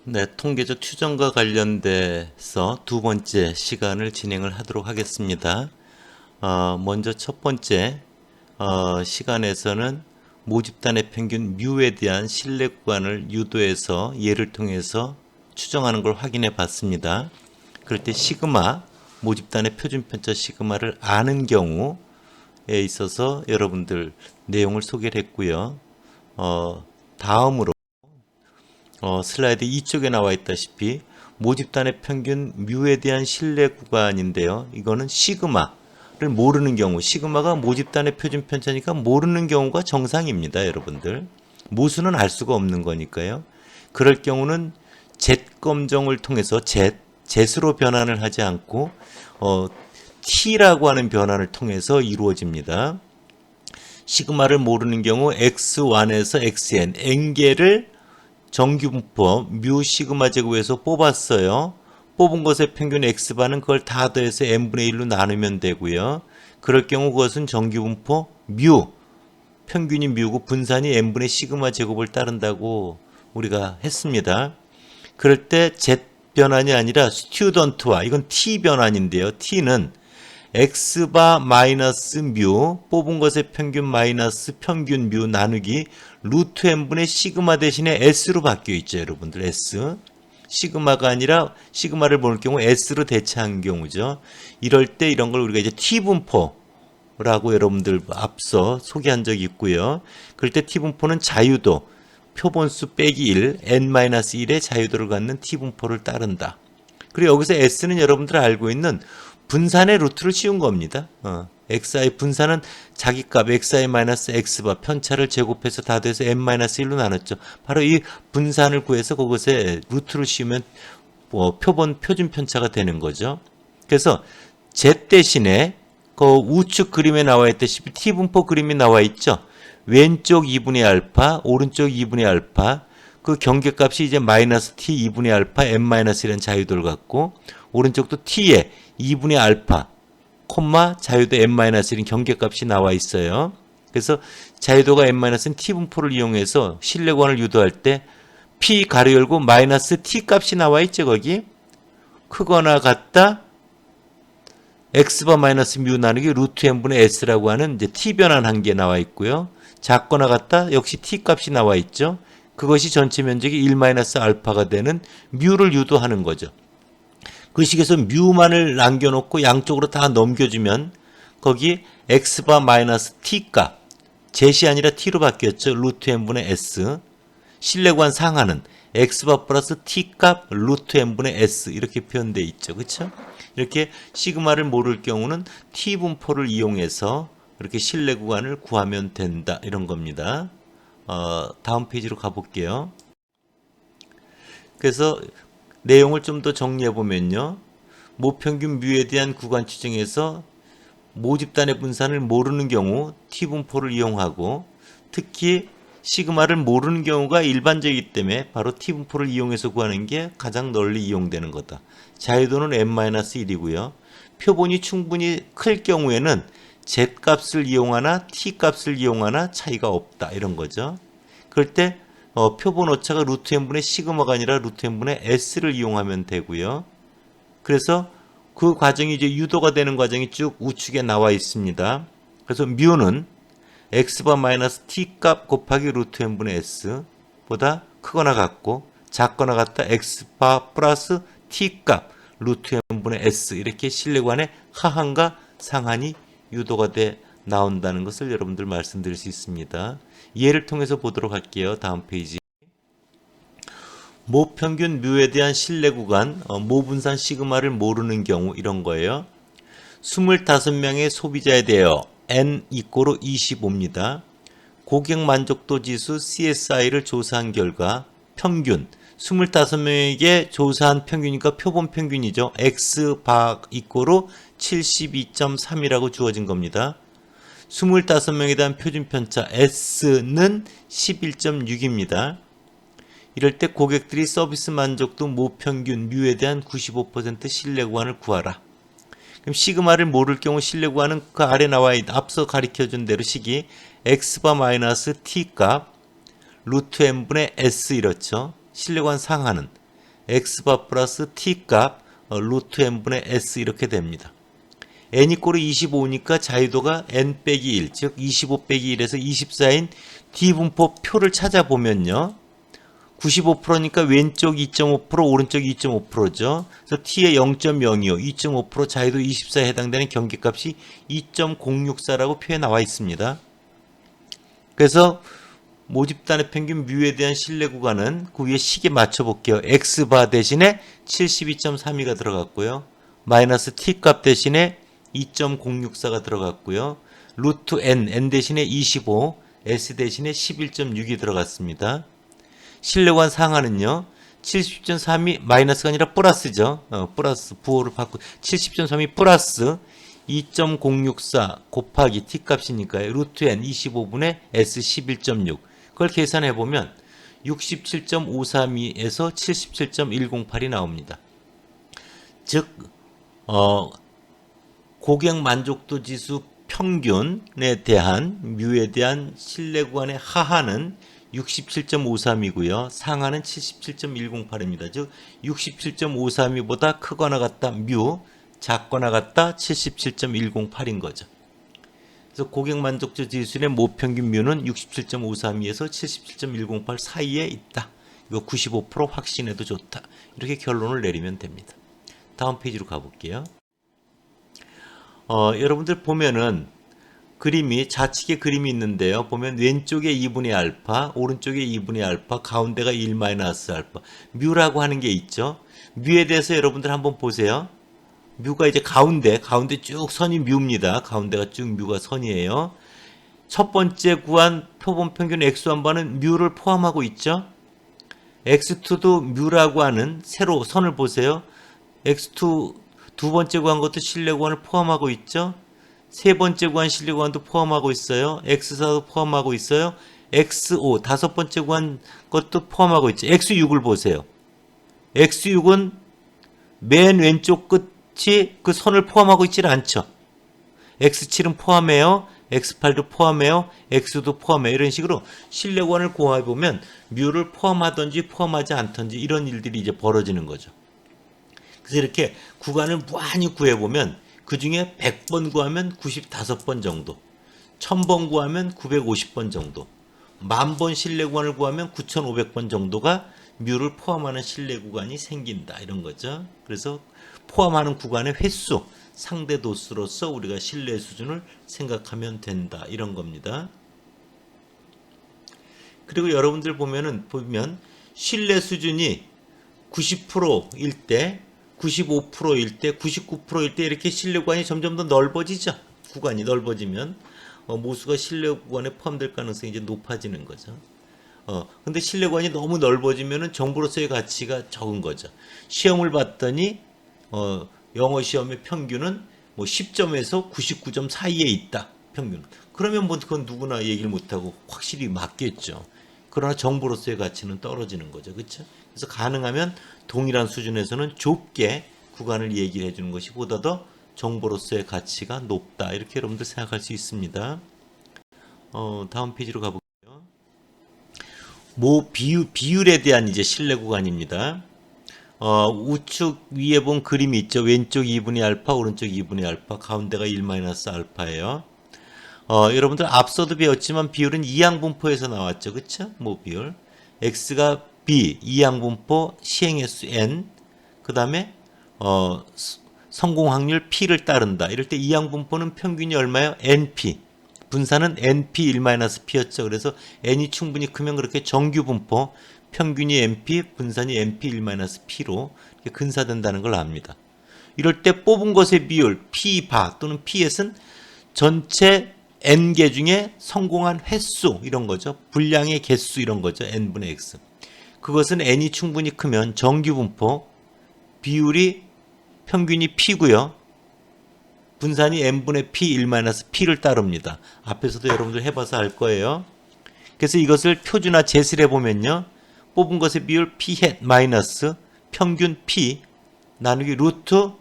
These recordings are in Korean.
네, 통계적 추정과 관련돼서 두 번째 시간을 진행을 하도록 하겠습니다. 먼저 첫 번째 시간에서는 모집단의 평균 뮤에 대한 신뢰 구간을 유도해서 예를 통해서 추정하는 걸 확인해 봤습니다. 그럴 때 시그마, 모집단의 표준 편차 시그마를 아는 경우에 있어서 여러분들 내용을 소개를 했고요. 다음으로 슬라이드 2쪽에 나와 있다시피 모집단의 평균 뮤에 대한 신뢰 구간인데요. 이거는 시그마를 모르는 경우, 시그마가 모집단의 표준 편차니까 모르는 경우가 정상입니다. 여러분들. 모수는 알 수가 없는 거니까요. 그럴 경우는 Z 검정을 통해서 Z로 변환을 하지 않고 T라고 하는 변환을 통해서 이루어집니다. 시그마를 모르는 경우 X1에서 XN, N개를 정규분포 뮤 시그마 제곱에서 뽑았어요. 뽑은 것의 평균 x반은 그걸 다 더해서 n분의 1로 나누면 되고요. 그럴 경우 그것은 정규분포 뮤, 평균이 뮤고 분산이 n분의 시그마 제곱을 따른다고 우리가 했습니다. 그럴 때 z 변환이 아니라 스튜던트와, 이건 t 변환인데요. t는 x바 마이너스 뮤, 뽑은 것의 평균 마이너스 평균 뮤 나누기 루트 n분의 시그마 대신에 s로 바뀌어 있죠. 여러분들 s. 시그마가 아니라 시그마를 보는 경우 s로 대체한 경우죠. 이럴 때 이런 걸 우리가 이제 t분포라고 여러분들 앞서 소개한 적이 있고요. 그럴 때 t분포는 자유도, 표본수 빼기 1, n-1의 자유도를 갖는 t분포를 따른다. 그리고 여기서 s는 여러분들 알고 있는 분산의 루트를 씌운 겁니다. xi 분산은 자기 값 xi-x바 편차를 제곱해서 다 돼서 n-1로 나눴죠. 바로 이 분산을 구해서 그것에 루트를 씌우면 표준 편차가 되는 거죠. 그래서 z 대신에 그 우측 그림에 나와 있다시피 t분포 그림이 나와 있죠. 왼쪽 2분의 알파, 오른쪽 2분의 알파, 그 경계값이 이제 마이너스 t 2분의 알파 n-1이라는 자유도를 갖고, 오른쪽도 t에 2분의 알파, 콤마 자유도 n-1인 경계값이 나와 있어요. 그래서 자유도가 n-은 t분포를 이용해서 신뢰구간을 유도할 때 p 가로 열고 마이너스 t 값이 나와 있죠. 거기 크거나 같다 x바 마이너스 뮤 나누기 루트 n분의 s라고 하는 이제 t 변환한 게 나와 있고요. 작거나 같다 역시 t 값이 나와 있죠. 그것이 전체 면적이 1 마이너스 알파가 되는 뮤를 유도하는 거죠. 그 식에서 뮤만을 남겨놓고 양쪽으로 다 넘겨주면 거기 x바 마이너스 t 값, z이 아니라 t로 바뀌었죠. 루트 n분의 s. 신뢰구간 상하는 x바 플러스 t 값 루트 n분의 s 이렇게 표현되어 있죠. 그렇죠? 이렇게 시그마를 모를 경우는 t분포를 이용해서 이렇게 신뢰구간을 구하면 된다. 이런 겁니다. 다음 페이지로 가볼게요. 그래서 내용을 좀 더 정리해 보면요. 모평균 뮤에 대한 구간 추정에서 모집단의 분산을 모르는 경우 t분포를 이용하고, 특히 시그마를 모르는 경우가 일반적이기 때문에 바로 t분포를 이용해서 구하는 게 가장 널리 이용되는 거다. 자유도는 n-1이고요. 표본이 충분히 클 경우에는 z값을 이용하나 t값을 이용하나 차이가 없다. 이런 거죠. 그럴 때 표본 오차가 루트 n분의 시그마가 아니라 루트 n분의 s를 이용하면 되고요. 그래서 그 과정이 이제 유도가 되는 과정이 쭉 우측에 나와 있습니다. 그래서 뮤는 x바 마이너스 t 값 곱하기 루트 n분의 s보다 크거나 같고, 작거나 같다 x바 플러스 t 값 루트 n분의 s, 이렇게 신뢰구간의 하한과 상한이 유도가 돼 나온다는 것을 여러분들 말씀드릴 수 있습니다. 예를 통해서 보도록 할게요. 다음 페이지. 모평균 뮤에 대한 신뢰 구간, 모분산 시그마를 모르는 경우 이런 거예요. 25명의 소비자에 대하여 n 이꼬로 25입니다. 고객 만족도 지수 CSI를 조사한 결과 평균 25명에게 조사한 평균이니까 표본 평균이죠. X바 이꼬로 72.3이라고 주어진 겁니다. 25명에 대한 표준 편차 S는 11.6입니다. 이럴 때 고객들이 서비스 만족도 모평균 뮤에 대한 95% 신뢰구간을 구하라. 그럼 시그마를 모를 경우 신뢰구간은 그 아래 나와 있다. 앞서 가르쳐준 대로 식이 x바 마이너스 t 값 루트 n분의 s 이렇죠. 신뢰구간 상하는 x바 플러스 t값 루트 n분의 s 이렇게 됩니다. n이 꼴이 25니까 자유도가 n 빼기 1, 즉 25 빼기 1에서 24인 D분포 표를 찾아보면요. 95%니까 왼쪽 2.5%, 오른쪽 2.5%죠. 그래서 T의 0.025, 2.5% 자유도 24에 해당되는 경계값이 2.064라고 표에 나와 있습니다. 그래서 모집단의 평균 뮤에 대한 신뢰 구간은 그 위에 식에 맞춰볼게요. X바 대신에 72.32가 들어갔고요. 마이너스 T값 대신에 2.064가 들어갔고요. 루트 N 대신에 25, S 대신에 11.6이 들어갔습니다. 신뢰구간 상하는요. 70.3이 마이너스가 아니라 플러스죠. 플러스 부호를 바꾸 70.3이 플러스 2.064 곱하기 T값이니까요. 루트 N 25분의 S 11.6 그걸 계산해보면 67.532에서 77.108이 나옵니다. 즉 고객 만족도 지수 평균에 대한 뮤에 대한 신뢰 구간의 하하는 67.532고요. 상하는 77.108입니다. 즉 67.532보다 크거나 같다 뮤, 작거나 같다 77.108인 거죠. 그래서 고객 만족도 지수의 모평균 뮤는 67.532에서 77.108 사이에 있다. 이거 95% 확신해도 좋다. 이렇게 결론을 내리면 됩니다. 다음 페이지로 가볼게요. 여러분들 보면은 그림이 좌측에 그림이 있는데요. 보면 왼쪽에 2분의 알파, 오른쪽에 2분의 알파, 가운데가 1 마이너스 알파. 뮤라고 하는 게 있죠. 뮤에 대해서 여러분들 한번 보세요. 뮤가 이제 가운데 쭉 선이 뮤입니다. 가운데가 쭉 뮤가 선이에요. 첫 번째 구한 표본 평균 x1번은 뮤를 포함하고 있죠. x2도 뮤라고 하는 세로 선을 보세요. x2 두 번째 구한 것도 신뢰 구간을 포함하고 있죠. 세 번째 구한 신뢰 구간도 포함하고 있어요. x4도 포함하고 있어요. x5 다섯 번째 구한 것도 포함하고 있죠. x6을 보세요. x6은 맨 왼쪽 끝이 그 선을 포함하고 있질 않죠. x7은 포함해요. x8도 포함해요. x도 포함해요. 이런 식으로 신뢰 구간을 고려해 보면 뮤를 포함하든지 포함하지 않든지 이런 일들이 이제 벌어지는 거죠. 그래서 이렇게 구간을 무한히 구해보면 그 중에 100번 구하면 95번 정도, 1000번 구하면 950번 정도, 10,000번 신뢰 구간을 구하면 9500번 정도가 뮤를 포함하는 신뢰 구간이 생긴다. 이런 거죠. 그래서 포함하는 구간의 횟수, 상대 도수로서 우리가 신뢰 수준을 생각하면 된다. 이런 겁니다. 그리고 여러분들 보면 신뢰 수준이 90%일 때, 95%일 때, 99%일 때 이렇게 신뢰 구간이 점점 더 넓어지죠. 구간이 넓어지면 모수가 신뢰 구간에 포함될 가능성이 이제 높아지는 거죠. 근데 신뢰 구간이 너무 넓어지면은 정보로서의 가치가 적은 거죠. 시험을 봤더니 영어 시험의 평균은 뭐 10점에서 99점 사이에 있다. 평균. 그러면 뭐 그건 누구나 얘기를 못하고 확실히 맞겠죠. 그러나 정보로서의 가치는 떨어지는 거죠. 그렇죠? 그래서 가능하면 동일한 수준에서는 좁게 구간을 얘기를 해주는 것이 보다 더 정보로서의 가치가 높다. 이렇게 여러분들 생각할 수 있습니다. 다음 페이지로 가볼게요. 비율에 대한 이제 신뢰 구간입니다. 우측 위에 본 그림이 있죠. 왼쪽 2분의 알파, 오른쪽 2분의 알파, 가운데가 1 마이너스 알파예요. 여러분들 앞서도 배웠지만 비율은 이항분포에서 나왔죠. 그쵸? 비율. X가 B, 이항분포, 시행횟수 N, 그 다음에, 성공 확률 P를 따른다. 이럴 때 이항분포는 평균이 얼마예요? NP. 분산은 NP1-P였죠. 그래서 N이 충분히 크면 그렇게 정규분포, 평균이 NP, 분산이 NP1-P로 이렇게 근사된다는 걸 압니다. 이럴 때 뽑은 것의 비율, P바 또는 P햇은 전체 N개 중에 성공한 횟수 이런 거죠. 분량의 개수 이런 거죠. N분의 X. 그것은 N이 충분히 크면 정규분포 비율이 평균이 P고요. 분산이 N분의 P 1-P를 따릅니다. 앞에서도 여러분들 해봐서 알 거예요. 그래서 이것을 표준화 제시를 해보면요. 뽑은 것의 비율 P 마이너스 평균 P 나누기 루트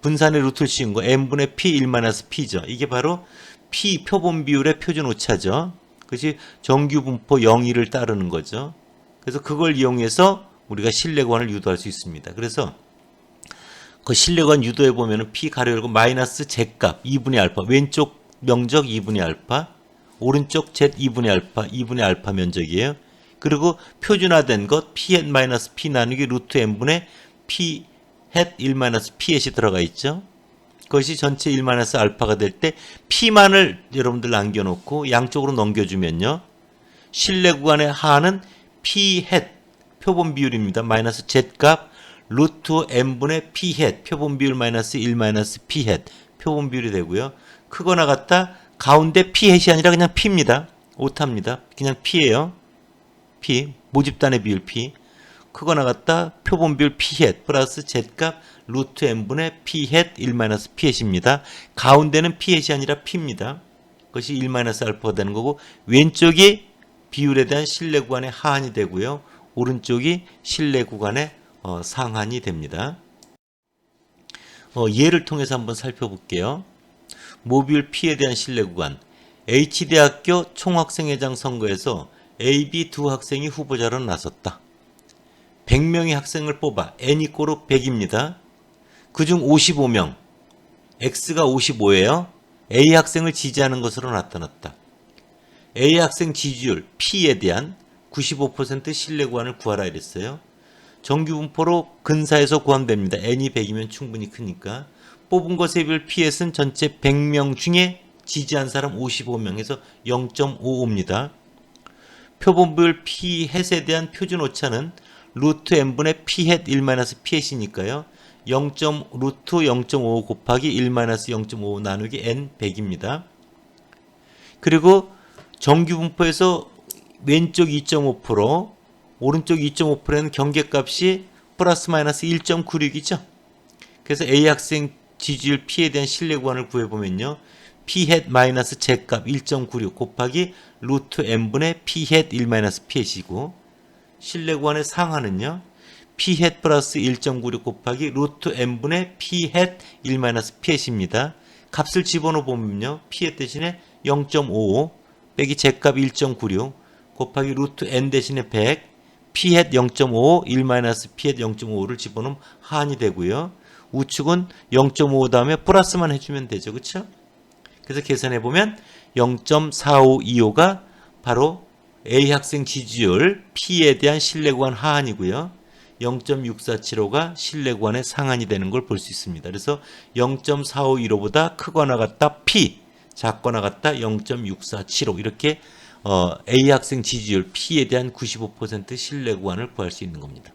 분산의 루트를 씌운 거 N분의 P 1-P죠. 이게 바로 P 표본 비율의 표준 오차죠. 그것이 정규분포 0, 1을 따르는 거죠. 그래서 그걸 이용해서 우리가 실내 구간을 유도할 수 있습니다. 그래서 그 실내 구간 유도해 보면은 P 가로 열고 마이너스 Z값 2분의 알파, 왼쪽 면적 2분의 알파, 오른쪽 Z 2분의 알파, 2분의 알파 면적이에요. 그리고 표준화된 것 P hat 마이너스 P 나누기 루트 N분의 P hat 1 마이너스 P hat이 들어가 있죠. 그것이 전체 1 마이너스 알파가 될 때 P만을 여러분들 남겨놓고 양쪽으로 넘겨주면요. 실내 구간의 하는 P hat 표본 비율입니다. 마이너스 Z값 루트 N분의 P hat 표본 비율 마이너스 1 마이너스 P hat 표본 비율이 되고요. 크거나 같다 가운데 P hat이 아니라 그냥 P입니다. 오타입니다. 그냥 P예요. P 모집단의 비율 P 크거나 같다 표본 비율 P hat 플러스 Z값 루트 N분의 P hat 1 마이너스 P hat입니다. 가운데는 P hat이 아니라 P입니다. 그것이 1 마이너스 알파가 되는 거고 왼쪽이 비율에 대한 실내 구간의 하한이 되고요. 오른쪽이 실내 구간의 상한이 됩니다. 예를 통해서 한번 살펴볼게요. 모듈 P에 대한 실내 구간 H대학교 총학생회장 선거에서 A, B 두 학생이 후보자로 나섰다. 100명의 학생을 뽑아 N = 100입니다. 그중 55명, X가 55예요. A 학생을 지지하는 것으로 나타났다. A 학생 지지율 P에 대한 95% 신뢰 구간을 구하라 이랬어요. 정규 분포로 근사해서 구함됩니다. N이 100이면 충분히 크니까. 뽑은 것의 비율 P햇은 전체 100명 중에 지지한 사람 55명에서 0.55입니다. 표본 비율 P햇에 대한 표준 오차는 루트 N분의 P햇 1-P햇이니까요. 0.55 곱하기 1-0.55 나누기 N 100입니다. 그리고 정규 분포에서 왼쪽 2.5%, 오른쪽 2.5%는 경계값이 플러스 마이너스 1.96이죠. 그래서 A 학생 지지율 P에 대한 신뢰 구간을 구해보면요. P hat 마이너스 Z값 1.96 곱하기 루트 N분의 P hat 1-P햇이고 신뢰 구간의 상하는요. P hat 플러스 1.96 곱하기 루트 N분의 P hat 1-P햇입니다. 값을 집어넣어 보면요. P hat 대신에 0.55 빼기 Z값 1.96 곱하기 루트 N 대신에 100 P hat 0.55 1-P hat 0.55를 집어넣으면 하한이 되고요. 우측은 0.5 다음에 플러스만 해주면 되죠. 그렇죠? 그래서 계산해 보면 0.4525가 바로 A 학생 지지율 P에 대한 신뢰 구간 하한이고요. 0.6475가 신뢰 구간의 상한이 되는 걸 볼 수 있습니다. 그래서 0.4515보다 크거나 같다 P, 작거나 같다 0.6475 이렇게 A 학생 지지율 P에 대한 95% 신뢰 구간을 구할 수 있는 겁니다.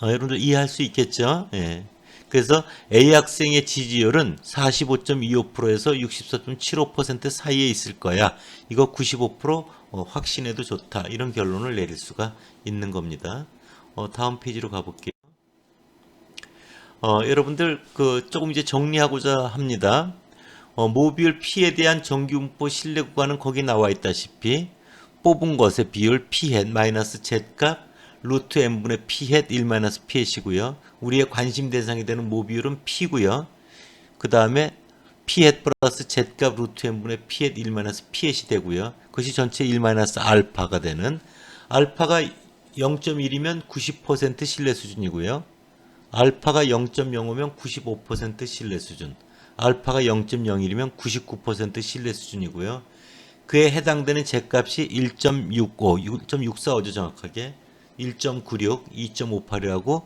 여러분들 이해할 수 있겠죠? 예. 그래서 A 학생의 지지율은 45.25%에서 64.75% 사이에 있을 거야. 이거 95% 확신해도 좋다. 이런 결론을 내릴 수가 있는 겁니다. 다음 페이지로 가볼게요. 여러분들 조금 이제 정리하고자 합니다. 모듈 P에 대한 정규분포 신뢰 구간은 거기 나와 있다시피 뽑은 것의 비율 P hat 마이너스 Z값 루트 N분의 P hat 1-P햇이고요. 우리의 관심 대상이 되는 모비율은 P고요. 그 다음에 P hat 플러스 Z값 루트 N분의 P hat 1-P햇이 되고요. 그것이 전체 1-알파가 되는 알파가 0.1이면 90% 신뢰 수준이고요. 알파가 0.05면 95% 신뢰 수준. 알파가 0.01이면 99% 신뢰 수준이고요. 그에 해당되는 Z값이 1.65, 1.645죠 정확하게. 1.96, 2.58이라고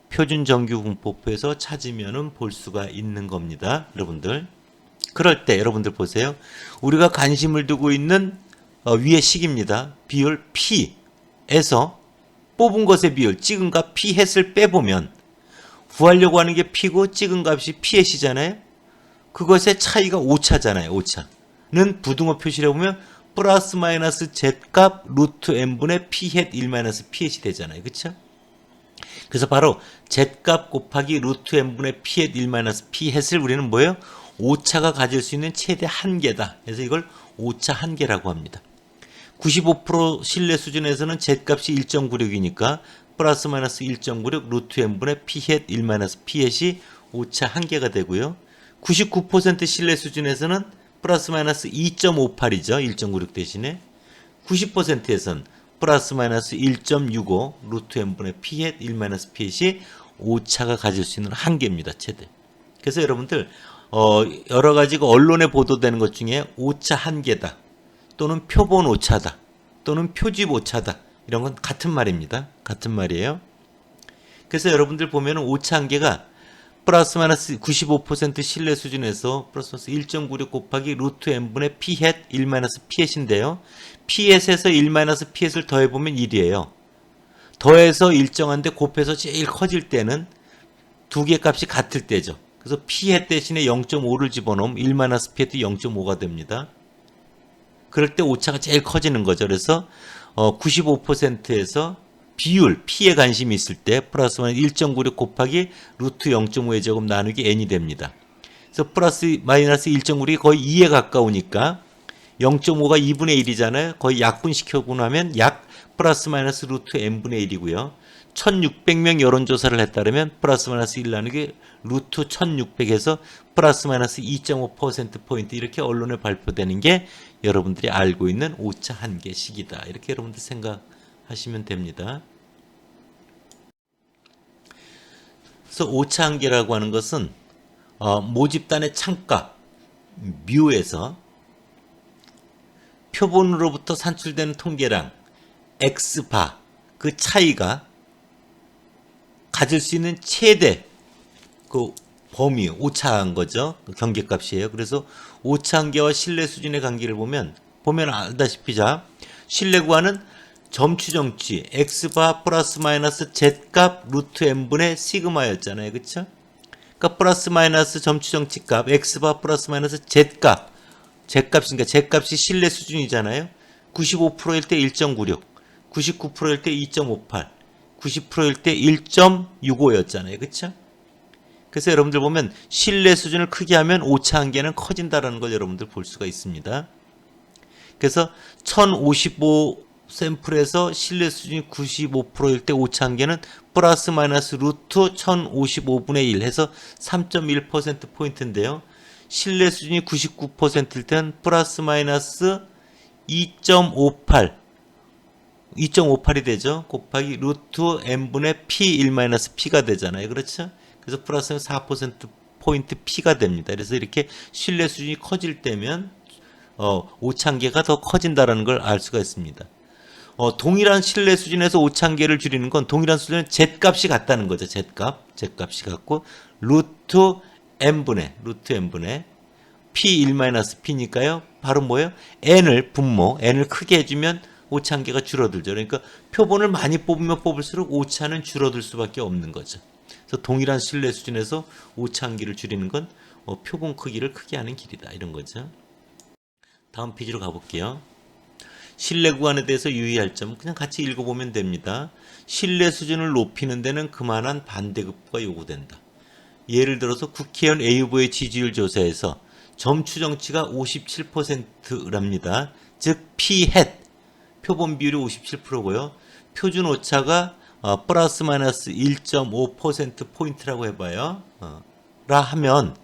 표준 정규 분포표에서 찾으면은 볼 수가 있는 겁니다. 여러분들. 그럴 때 여러분들 보세요. 우리가 관심을 두고 있는 위의 식입니다. 비율 P에서 뽑은 것의 비율, 찍은 값 P 햇을 빼보면 구하려고 하는 게 P고 찍은 값이 P 햇이잖아요. 그것의 차이가 오차잖아요. 오차는 부등호 표시를 해보면 플러스 마이너스 Z값 루트 N분의 P hat 1-P햇이 되잖아요. 그쵸? 그래서 바로 Z값 곱하기 루트 N분의 P hat 1-P햇을 우리는 뭐예요? 오차가 가질 수 있는 최대 한계다. 그래서 이걸 오차 한계라고 합니다. 95% 신뢰 수준에서는 Z값이 1.96이니까 플러스 마이너스 1.96 루트 N분의 P hat 1-P햇이 오차 한계가 되고요. 99% 신뢰 수준에서는 플러스 마이너스 2.58이죠. 1.96 대신에 90%에선 플러스 마이너스 1.65 루트 n분의 p햇 1 마이너스 p햇이 오차가 가질 수 있는 한계입니다. 최대. 그래서 여러분들 여러 가지가 언론에 보도되는 것 중에 오차 한계다, 또는 표본 오차다, 또는 표집 오차다, 이런 건 같은 말입니다. 같은 말이에요. 그래서 여러분들 보면은 오차 한계가 플러스 마이너스 95% 신뢰 수준에서 플러스 마이너스 1.96 곱하기 루트 n분의 p햇 1 마이너스 p햇인데요. p햇에서 1 마이너스 p햇을 더해보면 1이에요. 더해서 일정한데 곱해서 제일 커질 때는 두 개 값이 같을 때죠. 그래서 p햇 대신에 0.5를 집어넣으면 1 마이너스 p햇도 0.5가 됩니다. 그럴 때 오차가 제일 커지는 거죠. 그래서 95%에서 비율, p에 관심이 있을 때 플러스 마이너스 1.96 곱하기 루트 0.5의 제곱 나누기 n이 됩니다. 그래서 플러스 마이너스 1.96이 거의 2에 가까우니까 0.5가 2분의 1이잖아요. 거의 약분시켜보고 나면 약 플러스 마이너스 루트 n분의 1이고요. 1600명 여론조사를 했다면 플러스 마이너스 1 나누기 루트 1600에서 플러스 마이너스 2.5%포인트 이렇게 언론에 발표되는 게 여러분들이 알고 있는 오차 한계식이다. 이렇게 여러분들 생각하시면 됩니다. 그래서 오차 한계라고 하는 것은 모집단의 참값 뮤에서 표본으로부터 산출되는 통계량 x바 그 차이가 가질 수 있는 최대 그 범위 오차한 거죠. 그 경계값이에요. 그래서 오차 한계와 신뢰 수준의 관계를 보면 알다시피 자 신뢰 구하는 점추정치 x바 플러스 마이너스 z값 루트 n분의 시그마였잖아요. 그쵸? 그러니까 플러스 마이너스 점추정치 값 x바 플러스 마이너스 z값이니까 z값이 신뢰 수준이잖아요. 95%일 때 1.96, 99%일 때 2.58, 90%일 때 1.65였잖아요. 그쵸? 그래서 여러분들 보면 신뢰 수준을 크게 하면 오차 한계는 커진다라는 걸 여러분들 볼 수가 있습니다. 그래서 1055 샘플에서 신뢰 수준이 95%일 때 오차 한계는 플러스 마이너스 루트 1055분의 1 해서 3.1%포인트인데요. 신뢰 수준이 99%일 때는 플러스 마이너스 2.58이 되죠. 곱하기 루트 n분의 p 1 마이너스 p가 되잖아요. 그렇죠? 그래서 플러스 4%포인트 p가 됩니다. 그래서 이렇게 신뢰 수준이 커질 때면 오차 한계가 더 커진다는 걸 알 수가 있습니다. 동일한 신뢰 수준에서 오차 한계를 줄이는 건 동일한 수준의 z값이 같다는 거죠. z값이 같고 루트 n분의 p 1 마이너스 p니까요. 바로 뭐예요? n을 크게 해주면 오차 한계가 줄어들죠. 그러니까 표본을 많이 뽑으면 뽑을수록 오차는 줄어들 수밖에 없는 거죠. 그래서 동일한 신뢰 수준에서 오차 한계를 줄이는 건 표본 크기를 크게 하는 길이다. 이런 거죠. 다음 페이지로 가볼게요. 신뢰 구간에 대해서 유의할 점 그냥 같이 읽어보면 됩니다. 신뢰 수준을 높이는 데는 그만한 반대급부가 요구된다. 예를 들어서 국회의원 A 후보의 지지율 조사에서 점추정치가 57%랍니다. 즉 p햇 표본 비율이 57%고요. 표준 오차가 플러스 마이너스 1.5%포인트라고 해봐요. 라 하면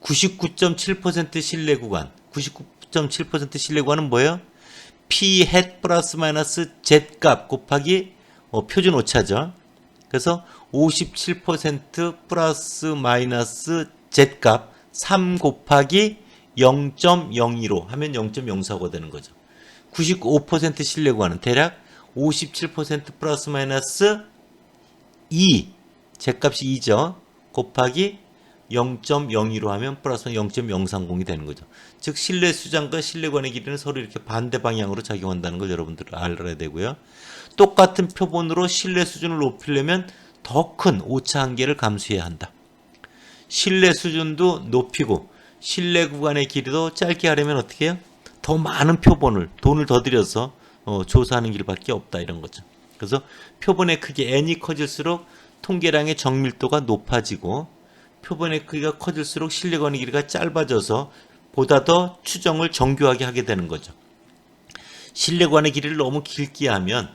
99.7% 신뢰 구간 99.7% 신뢰 구간은 뭐예요? p햇 플러스 마이너스 z값 곱하기 표준 오차죠. 그래서 57% 플러스 마이너스 z값 3 곱하기 0.015 하면 0.04가 되는 거죠. 95% 신뢰 구간은 대략 57% 플러스 마이너스 2 z값이 2죠. 곱하기 0.02로 하면 플러스 0.030이 되는 거죠. 즉 신뢰 수장과 신뢰 구간의 길이는 서로 이렇게 반대 방향으로 작용한다는 걸 여러분들 알아야 되고요. 똑같은 표본으로 신뢰 수준을 높이려면 더 큰 오차 한계를 감수해야 한다. 신뢰 수준도 높이고 신뢰 구간의 길이도 짧게 하려면 어떻게 해요? 더 많은 표본을 돈을 더 들여서 조사하는 길밖에 없다 이런 거죠. 그래서 표본의 크기 n이 커질수록 통계량의 정밀도가 높아지고 표본의 크기가 커질수록 신뢰 구간의 길이가 짧아져서 보다 더 추정을 정교하게 하게 되는 거죠. 신뢰 구간의 길이를 너무 길게 하면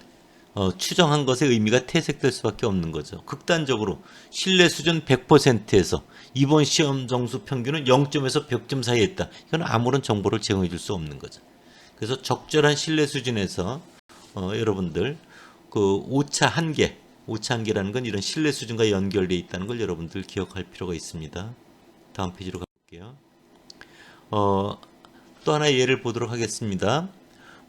추정한 것의 의미가 퇴색될 수밖에 없는 거죠. 극단적으로 신뢰 수준 100%에서 이번 시험 점수 평균은 0점에서 100점 사이에 있다. 이건 아무런 정보를 제공해 줄 수 없는 거죠. 그래서 적절한 신뢰 수준에서 여러분들 그 오차 한계, 오차 한계라는 건 이런 신뢰 수준과 연결되어 있다는 걸 여러분들 기억할 필요가 있습니다. 다음 페이지로 가볼게요. 또 하나의 예를 보도록 하겠습니다.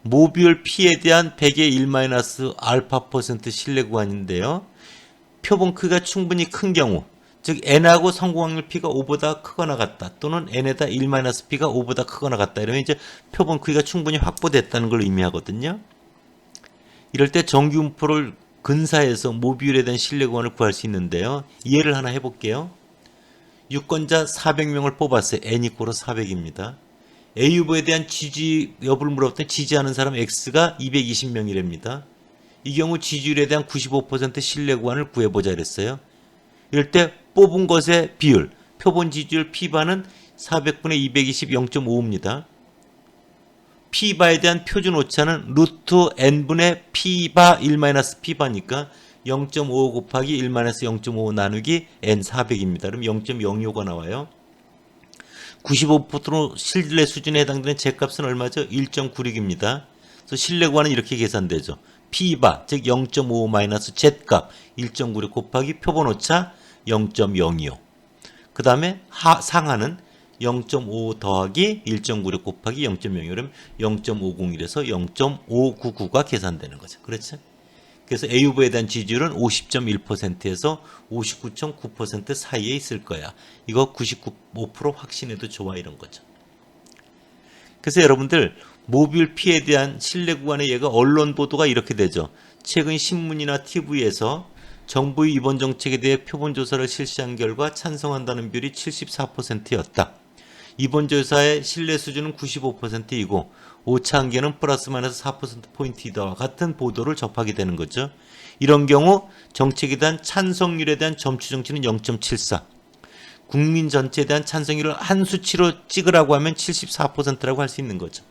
모듈 P에 대한 100의 1-알파% 신뢰 구간인데요. 표본 크기가 충분히 큰 경우, 즉 n하고 성공 확률 P가 5보다 크거나 같다, 또는 n에다 1-P가 5보다 크거나 같다, 이러면 이제 표본 크기가 충분히 확보됐다는 걸 의미하거든요. 이럴 때 정규 분포를 근사해서 모듈에 대한 신뢰 구간을 구할 수 있는데요. 예를 하나 해볼게요. 유권자 400명을 뽑았어요. n=400입니다. A 후보에 대한 지지 여부를 물어봤더니 지지하는 사람 X가 220명이랍니다. 이 경우 지지율에 대한 95% 신뢰 구간을 구해보자 이랬어요. 이럴 때 뽑은 것의 비율, 표본 지지율 P바는 400분의 220, 0.5입니다. P바에 대한 표준 오차는 루트 n분의 P바 1-P바니까 0.5 곱하기 1-0.5 나누기 n 400입니다. 그럼 0.025가 나와요. 95% 신뢰 수준에 해당되는 Z값은 얼마죠? 1.96입니다. 그래서 신뢰 구간은 이렇게 계산되죠. P바, 즉 0.5 Z값 1.96 곱하기 표본 오차 0.025. 그 다음에 상하는 0.5 더하기 1.96 곱하기 0.02. 그러면 0.501에서 0.599가 계산되는 거죠. 그렇죠? 그래서 A 후보에 대한 지지율은 50.1%에서 59.9% 사이에 있을 거야. 이거 95% 확신해도 좋아, 이런 거죠. 그래서 여러분들 모듈 P에 대한 신뢰 구간의 예가 언론 보도가 이렇게 되죠. 최근 신문이나 TV에서 정부의 이번 정책에 대해 표본 조사를 실시한 결과 찬성한다는 비율이 74%였다. 이번 조사의 신뢰 수준은 95%이고 오차 한계는 플러스 마이너스 4%포인트이다와 같은 보도를 접하게 되는 거죠. 이런 경우 정책에 대한 찬성률에 대한 점수 정치는 0.74. 국민 전체에 대한 찬성률을 한 수치로 찍으라고 하면 74%라고 할 수 있는 거죠.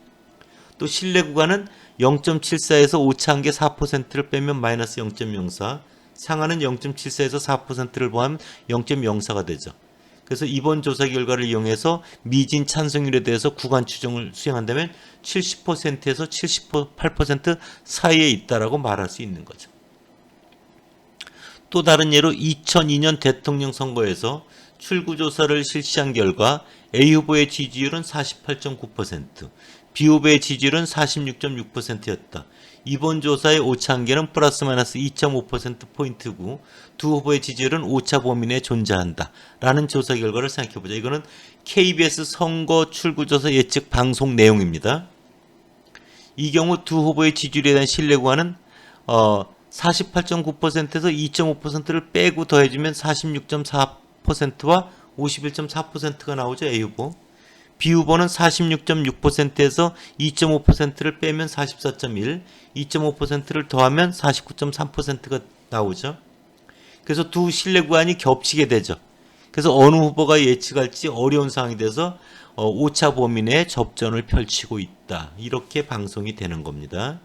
또 신뢰 구간은 0.74에서 오차 한계 4%를 빼면 마이너스 0.04, 상하는 0.74에서 4%를 포함하면 0.04가 되죠. 그래서 이번 조사 결과를 이용해서 미진 찬성률에 대해서 구간 추정을 수행한다면 70%에서 78% 사이에 있다라고 말할 수 있는 거죠. 또 다른 예로 2002년 대통령 선거에서 출구조사를 실시한 결과 A 후보의 지지율은 48.9%, B 후보의 지지율은 46.6%였다. 이번 조사의 오차 한계는 플러스 마이너스 2.5%포인트고 두 후보의 지지율은 오차 범위 내에 존재한다. 라는 조사 결과를 생각해보자. 이거는 KBS 선거 출구조사 예측 방송 내용입니다. 이 경우 두 후보의 지지율에 대한 신뢰 구간은 48.9%에서 2.5%를 빼고 더해주면 46.4%와 51.4%가 나오죠. A 후보. B 후보는 46.6%에서 2.5%를 빼면 44.1, 2.5%를 더하면 49.3%가 나오죠. 그래서 두 신뢰 구간이 겹치게 되죠. 그래서 어느 후보가 예측할지 어려운 상황이 돼서 오차 범위 내에 접전을 펼치고 있다. 이렇게 방송이 되는 겁니다.